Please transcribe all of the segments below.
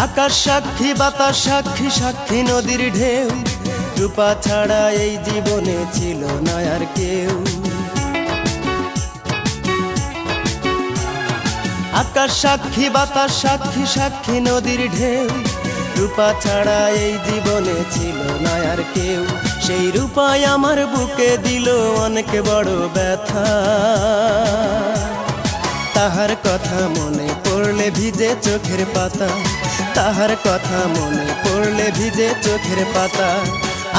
আকাশ সাক্ষী, বাতাস সাক্ষী, সাক্ষী নদীর ঢেউ, রূপা ছাড়া এই জীবনে ছিল না আর কেউ। আকাশ সাক্ষী, বাতাস সাক্ষী, সাক্ষী নদীর ঢেউ, রূপা ছাড়া এই জীবনে ছিল না আর কেউ। সেই রূপাই আমার বুকে দিল অনেক বড় ব্যথা। তাহার কথা মনে পড়লে ভিজে চোখের পাতা, তাহার কথা মনে পড়লে ভিজে চোখের পাতা।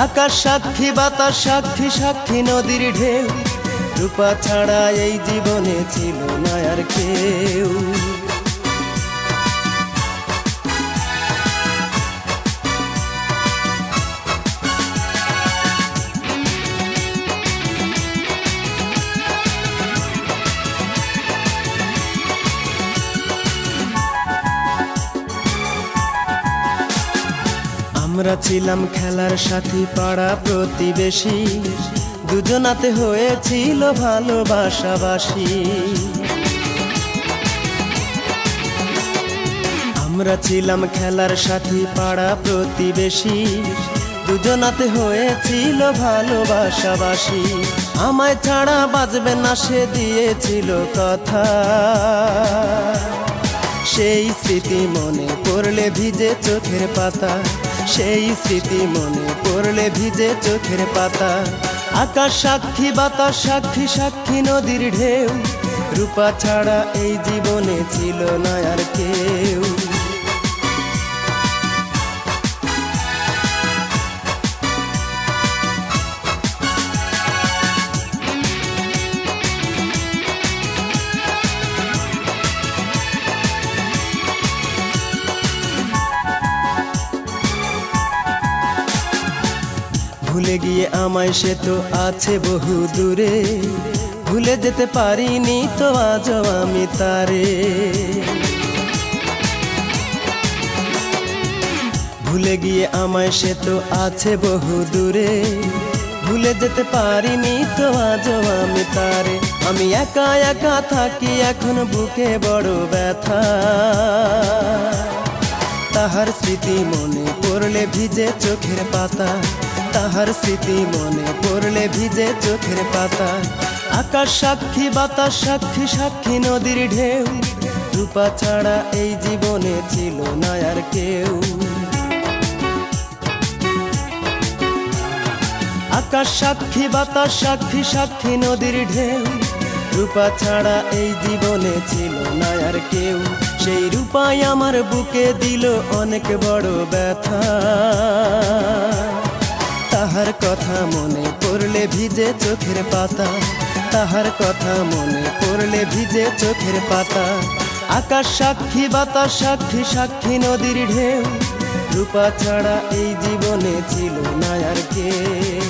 আকাশ সাক্ষী, বাতাস সাক্ষী, সাক্ষী নদীর ঢেউ, রূপা ছাড়া এই জীবনে ছিল না আর কেউ। আমরা ছিলাম খেলার সাথী, পাড়া প্রতিবেশী, দুজনাতে হয়েছিল ভালোবাসাবাসী। আমরা ছিলাম খেলার সাথী, পাড়া প্রতিবেশী, দুজনাতে হয়েছিল ভালোবাসাবাসী। আমায় ছাড়া বাজবে না সে দিয়েছিল কথা, সেই স্মৃতি মনে পড়লে ভিজে চোখের পাতা, সেই স্মৃতি মনে পড়লে ভিজে চোখের পাতা। আকাশ সাক্ষী, বাতাস সাক্ষী, সাক্ষী নদীর ঢেউ, রূপা ছাড়া এই জীবনে ছিল না আর কেউ। ভুলে গিয়ে আমায় সে তো আছে বহু দূরে, ভুলে যেতে পারিনি তো আজও আমি তারে। ভুলে গিয়ে আমায় সে তো আছে বহু দূরে, ভুলে যেতে পারিনি তো আজও আমি তারে। আমি একা একা থাকি এখন বুকে বড় ব্যথা, তাহার স্মৃতি মনে পড়লে ভিজে চোখের পাতা, তাহার স্মৃতি মনে পড়লে ভিজে চোখের পাতা। আকাশ সাক্ষী, বাতাস সাক্ষী, সাক্ষী নদীর ঢেউ, রূপা ছাড়া এই জীবনে ছিল না আর কেউ। আকাশ সাক্ষী, বাতাস সাক্ষী, সাক্ষী নদীর ঢেউ, রূপা ছাড়া এই জীবনে ছিল না আর কেউ। সেই রূপাই আমার বুকে দিল অনেক বড় ব্যথা, তাহার কথা মনে পড়লে ভিজে চোখের পাতা, তাহার কথা মনে পড়লে ভিজে চোখের পাতা। আকাশ সাক্ষী, বাতাস সাক্ষী, সাক্ষী নদীর ঢেউ, রূপা ছাড়া এই জীবনে ছিল না আর কেউ।